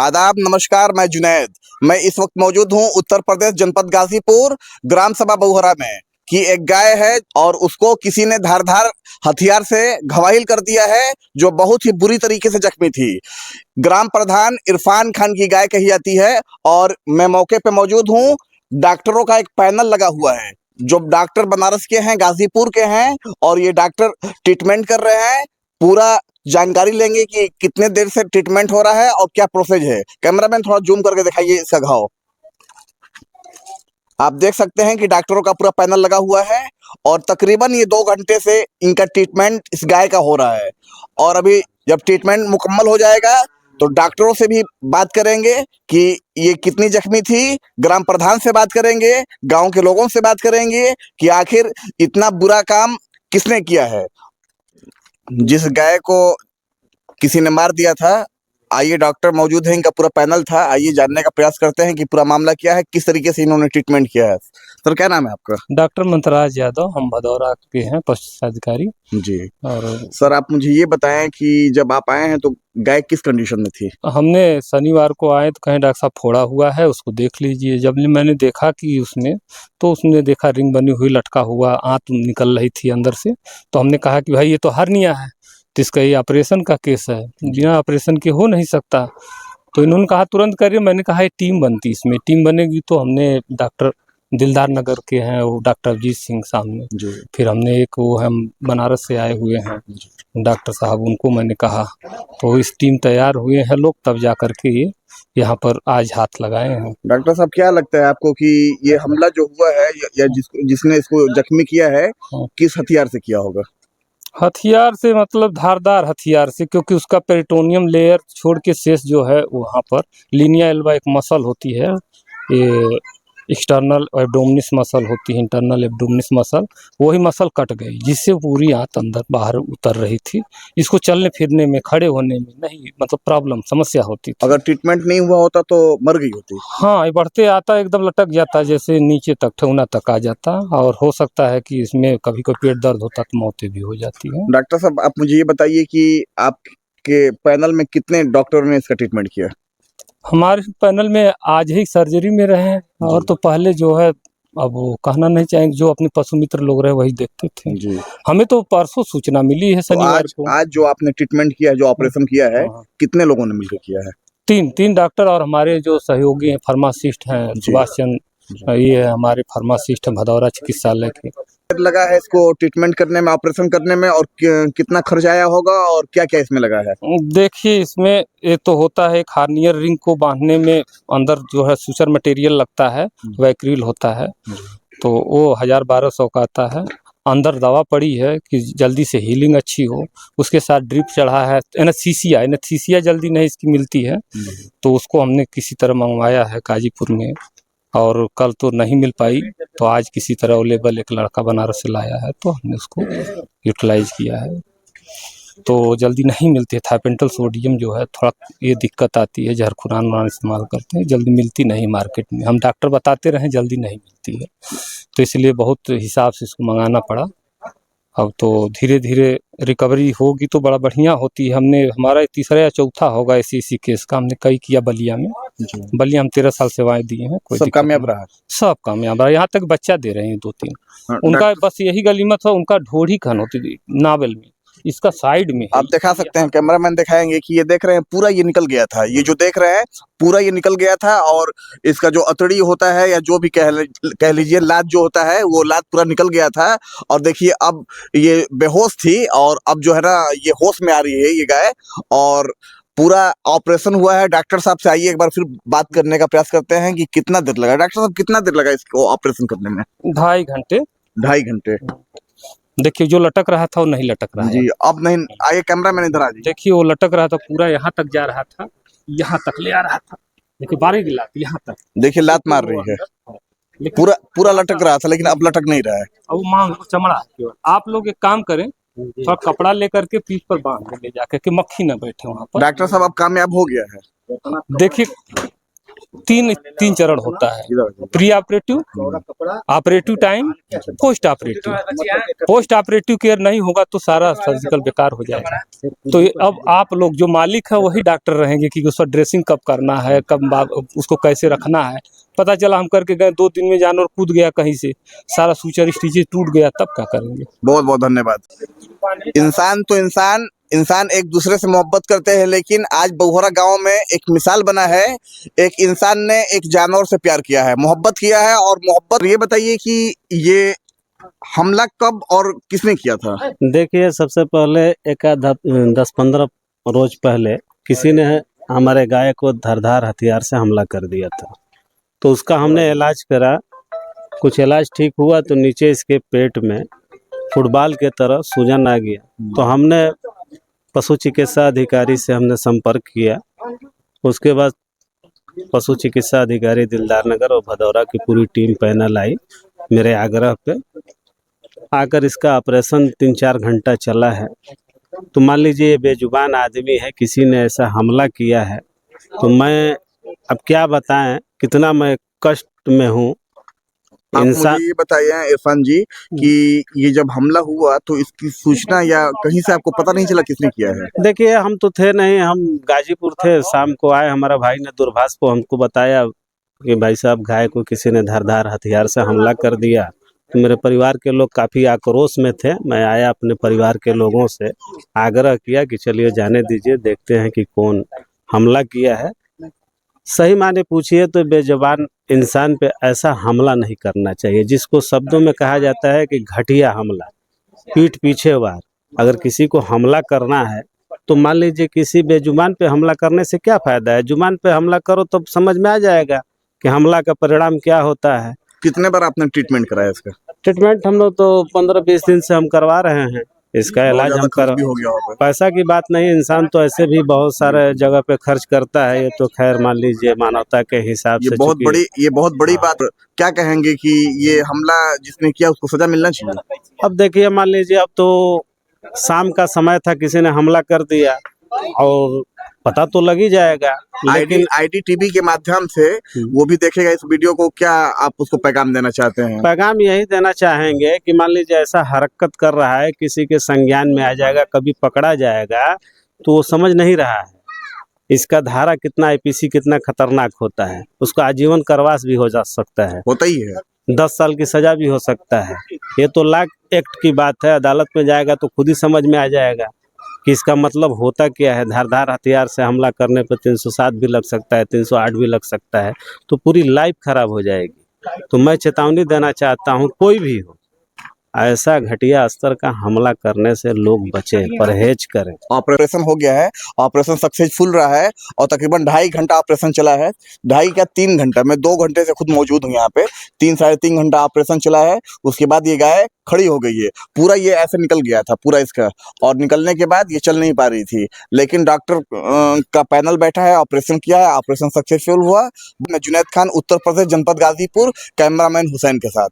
आदाब, नमस्कार। मैं जुनैद। मैं इस वक्त मौजूद हूँ उत्तर प्रदेश जनपद गाजीपुर ग्राम सभा बहुहरा में कि एक गाय है और उसको किसी ने धारदार हथियार से घवाहिल कर दिया है, जो बहुत ही बुरी तरीके से जख्मी थी। ग्राम प्रधान इरफान खान की गाय कही जाती है और मैं मौके पे मौजूद हूँ। डॉक्टरों का एक पैनल लगा हुआ है, जो डॉक्टर बनारस के हैं, गाजीपुर के हैं, और ये डॉक्टर ट्रीटमेंट कर रहे हैं। पूरा जानकारी लेंगे कि कितने देर से ट्रीटमेंट हो रहा है और क्या प्रोसेस है। कैमरामैन थोड़ा जूम करके दिखाइए इसका घाव। आप देख सकते हैं कि डॉक्टरों का पूरा पैनल लगा हुआ है और तकरीबन ये 2 घंटे से इनका ट्रीटमेंट इस गाय का हो रहा है। और अभी जब ट्रीटमेंट मुकम्मल हो जाएगा तो डॉक्टरों से भी बात करेंगे कि ये कितनी जख्मी थी, ग्राम प्रधान से बात करेंगे, गांव के लोगों से बात करेंगे कि आखिर इतना बुरा काम किसने किया है। जिस गाय को किसी ने मार दिया था, आइए डॉक्टर मौजूद है, इनका पूरा पैनल था। आइए जानने का प्रयास करते हैं कि पूरा मामला क्या है, किस तरीके से इन्होंने ट्रीटमेंट किया है। सर, क्या नाम है आपका? डॉक्टर मंतराज यादव, हम भदौरा के हैं, पशु अधिकारी जी। और सर, आप मुझे ये बताएं कि जब आप आए हैं तो गाय किस कंडीशन में थी? हमने शनिवार को आए तो कहें डॉक्टर साहब फोड़ा हुआ है, उसको देख लीजिए। जब मैंने देखा कि उसने देखा रिंग बनी हुई, लटका हुआ, आंत निकल रही थी अंदर से। तो हमने कहा कि भाई ये तो हर्निया है, तो इसका ये ऑपरेशन का केस है, बिना ऑपरेशन के हो नहीं सकता। तो इन्होंने कहा तुरंत करिए। मैंने कहा टीम बनती, इसमें टीम बनेगी। तो हमने डॉक्टर दिलदार नगर के हैं, वो डॉक्टर अजीत सिंह सामने, फिर हमने एक वो हम बनारस से आए हुए हैं डॉक्टर साहब, उनको मैंने कहा, तो इस टीम तैयार हुए हैं लोग, तब जा करके ये यहाँ पर आज हाथ लगाए हैं। डॉक्टर साहब, क्या लगता है आपको कि ये हमला जो हुआ है या जिसने इसको जख्मी किया है, किस हथियार से किया होगा? हथियार से मतलब धारदार हथियार से, क्योंकि उसका पेरिटोनियम लेयर छोड़ के शेष जो है वहाँ पर लीनिया एल्बा एक मसल होती है, ये एक्सटर्नल एब्डोमिनिस मसल होती है, इंटरनल एब्डोमिनिस मसल, वही मसल कट गई, जिससे पूरी आंत अंदर बाहर उतर रही थी। इसको चलने फिरने में, खड़े होने में नहीं मतलब प्रॉब्लम, समस्या होती थी। अगर ट्रीटमेंट नहीं हुआ होता तो मर गई होती? हाँ, ये बढ़ते आता एकदम लटक जाता, जैसे नीचे तक ठेहुना तक आ जाता, और हो सकता है कि इसमें कभी कोई पेट दर्द होता तो मौतें भी हो जाती है। डॉक्टर साहब, आप मुझे ये बताइए कि आपके पैनल में कितने डॉक्टरों ने इसका ट्रीटमेंट किया? हमारे पैनल में आज ही सर्जरी में रहे हैं, और तो पहले जो है, अब वो कहना नहीं चाहेंगे, जो अपने पशु मित्र लोग रहे वही देखते थे जी। हमें तो परसों सूचना मिली है शनिवार को। आज जो आपने ट्रीटमेंट किया है, जो ऑपरेशन किया है, कितने लोगों ने मिलकर किया है? तीन डॉक्टर और हमारे जो सहयोगी हैं, फार्मासिस्ट हैं, सुभाष चंद्र, ये है हमारे फार्मासिस्ट हैं भदौरा चिकित्सालय के। लगा है इसको ट्रीटमेंट करने में, ऑपरेशन करने में, और कितना खर्च आया होगा और क्या क्या इसमें लगा है? देखिए, इसमें ये तो होता है, एक हार्नियर रिंग को बांधने में अंदर जो है सुचर मटेरियल लगता है, वैक्रील होता है, तो वो 1000-1200 का आता है। अंदर दवा पड़ी है कि जल्दी से हीलिंग अच्छी हो, उसके साथ ड्रिप चढ़ा है। एनेस्थीसिया जल्दी नहीं इसकी मिलती है, तो उसको हमने किसी तरह मंगवाया है गाजीपुर में, और कल तो नहीं मिल पाई, तो आज किसी तरह अवेलेबल एक लड़का बनारस से लाया है, तो हमने उसको यूटिलाइज किया है। तो जल्दी नहीं मिलती है, थायपेंटल सोडियम जो है थोड़ा ये दिक्कत आती है, जहर खुरान इस्तेमाल करते हैं, जल्दी मिलती नहीं मार्केट में। हम डॉक्टर बताते रहे, जल्दी नहीं मिलती है, तो इसलिए बहुत हिसाब से इसको मंगाना पड़ा। अब तो धीरे धीरे रिकवरी होगी तो बड़ा बढ़िया होती है। हमारा तीसरा या चौथा होगा ऐसी केस का, हमने कई किया बलिया में। बलिया हम 13 साल सेवाएं दिए हैं, कोई सब कामयाब रहा? सब कामयाब रहा, यहाँ तक बच्चा दे रहे हैं 2-3। उनका बस यही गलीमत है, उनका ढोढ़ी खन होती थी नावल में, इसका साइड में आप दिखा सकते हैं, कैमरामैन दिखाएंगे कि ये देख रहे हैं, पूरा ये निकल गया था। ये जो देख रहे हैं पूरा ये निकल गया था, और इसका जो अतड़ी होता है या जो भी कह लीजिए लात जो होता है, वो लात पूरा निकल गया था। और देखिए, अब ये बेहोश थी और अब जो है ना, ये होश में आ रही है ये गाय, और पूरा ऑपरेशन हुआ है। डॉक्टर साहब से आइए एक बार फिर बात करने का प्रयास करते हैं कि कितना देर लगा। डॉक्टर साहब, कितना देर लगा इसको ऑपरेशन करने में? 2.5 घंटे। 2.5 घंटे। देखिए, जो लटक रहा था वो नहीं लटक रहा जी। अब नहीं, आइए कैमरा मैन इधर आ जाइए। देखिए, वो लटक रहा था, पूरा यहाँ तक जा रहा था, यहाँ तक ले आ रहा था। देखिए, बारी की लात यहाँ तक, देखिए लात मार रही है, पूरा लटक रहा था, लेकिन अब लटक नहीं रहा है। अब मांग चमड़ा केवल। आप लोग एक काम करें, थोड़ा कपड़ा लेकर के पीठ पर बांध ले जाकर के, मक्खी न बैठे वहाँ पर। डॉक्टर साहब, अब कामयाब हो गया है? देखिए, तीन चरण होता है, pre operative, operative time, post operative. Post operative care नहीं होगा तो सारा सर्जिकल बेकार हो जाएगा। तो अब आप लोग जो मालिक है वही डॉक्टर रहेंगे कि उसका ड्रेसिंग कब करना है, उसको कैसे रखना है। पता चला हम करके गए 2 दिन में जानवर कूद गया कहीं से, सारा सूचर स्टिचेज टूट गया, तब क्या करेंगे। बहुत बहुत धन्यवाद। इंसान तो इंसान एक दूसरे से मोहब्बत करते हैं, लेकिन आज बहुहरा गांव में एक मिसाल बना है। एक इंसान ने एक जानवर से प्यार किया है, मोहब्बत किया है। और मोहब्बत, ये बताइए कि ये हमला कब और किसने किया था? देखिए, सबसे पहले एक 10-15 रोज पहले किसी ने हमारे गाय को धारदार हथियार से हमला कर दिया था। तो उसका हमने इलाज करा, कुछ इलाज ठीक हुआ तो नीचे इसके पेट में फुटबॉल के तरह सूजन आ गया। तो हमने पशु चिकित्सा अधिकारी से हमने संपर्क किया। उसके बाद पशु चिकित्सा अधिकारी दिलदार नगर और भदौरा की पूरी टीम पैनल आई मेरे आग्रह पे। आकर इसका ऑपरेशन 3-4 घंटा चला है। तो मान लीजिए ये बेजुबान आदमी है, किसी ने ऐसा हमला किया है, तो मैं अब क्या बताएं कितना मैं कष्ट में हूँ। आप इंसान, मुझे ये बताइए इरफान जी कि ये जब हमला हुआ तो इसकी सूचना या कहीं से आपको पता नहीं चला किसने किया है? देखिए हम तो थे नहीं, हम गाजीपुर थे। शाम को आए, हमारा भाई ने दूरभाष को हमको बताया कि भाई साहब गाय को किसी ने धारदार हथियार से हमला कर दिया। तो मेरे परिवार के लोग काफ़ी आक्रोश में थे। मैं आया, अपने परिवार के लोगों से आग्रह किया कि चलिए जाने दीजिए, देखते हैं कि कौन हमला किया है। सही माने पूछिए तो बेजुबान इंसान पे ऐसा हमला नहीं करना चाहिए, जिसको शब्दों में कहा जाता है कि घटिया हमला, पीठ पीछे वार। अगर किसी को हमला करना है तो मान लीजिए किसी बेजुबान पे हमला करने से क्या फ़ायदा है। जुबान पे हमला करो तो समझ में आ जाएगा कि हमला का परिणाम क्या होता है। कितने बार आपने ट्रीटमेंट कराया इसका? ट्रीटमेंट हम लोग तो 15-20 दिन से हम करवा रहे हैं। इसका बहुत इलाज ज्यादा हम खर्च भी हो गया होगा। पैसा की बात नहीं, इंसान तो ऐसे भी बहुत सारे जगह पे खर्च करता है। ये तो खैर मान लीजिए मानवता के हिसाब से ये बहुत बड़ी बात। क्या कहेंगे कि ये हमला जिसने किया उसको सजा मिलना चाहिए? अब देखिए, मान लीजिए अब तो शाम का समय था, किसी ने हमला कर दिया और पता तो लग ही जाएगा। लेकिन आईडीटीवी के माध्यम से वो भी देखेगा इस वीडियो को। क्या आप उसको पैगाम देना चाहते हैं? पैगाम यही देना चाहेंगे कि मान लीजिए ऐसा हरकत कर रहा है, किसी के संज्ञान में आ जाएगा, कभी पकड़ा जाएगा, तो वो समझ नहीं रहा है इसका धारा कितना, आईपीसी कितना खतरनाक होता है। उसको आजीवन कारावास भी हो जा सकता है, होता ही है। 10 साल की सजा भी हो सकता है। ये तो लॉ एक्ट की बात है, अदालत में जाएगा तो खुद ही समझ में आ जाएगा कि इसका मतलब होता क्या है। धारदार हथियार से हमला करने पर 307 भी लग सकता है, 308 भी लग सकता है, तो पूरी लाइफ खराब हो जाएगी। तो मैं चेतावनी देना चाहता हूँ, कोई भी हो, ऐसा घटिया स्तर का हमला करने से लोग बचें, परहेज करें। ऑपरेशन हो गया है, ऑपरेशन सक्सेसफुल रहा है और तकरीबन 2.5 घंटा ऑपरेशन चला है। 2.5 क्या 3 घंटा, मैं 2 घंटे से खुद मौजूद हूँ यहाँ पे। 3-3.5 घंटा ऑपरेशन चला है। उसके बाद ये गाय खड़ी हो गई है। पूरा ये ऐसे निकल गया था पूरा इसका, और निकलने के बाद ये चल नहीं पा रही थी। लेकिन डॉक्टर का पैनल बैठा है, ऑपरेशन किया है, ऑपरेशन सक्सेसफुल हुआ। मैं जुनैद खान, उत्तर प्रदेश, जनपद गाजीपुर, कैमरामैन हुसैन के साथ।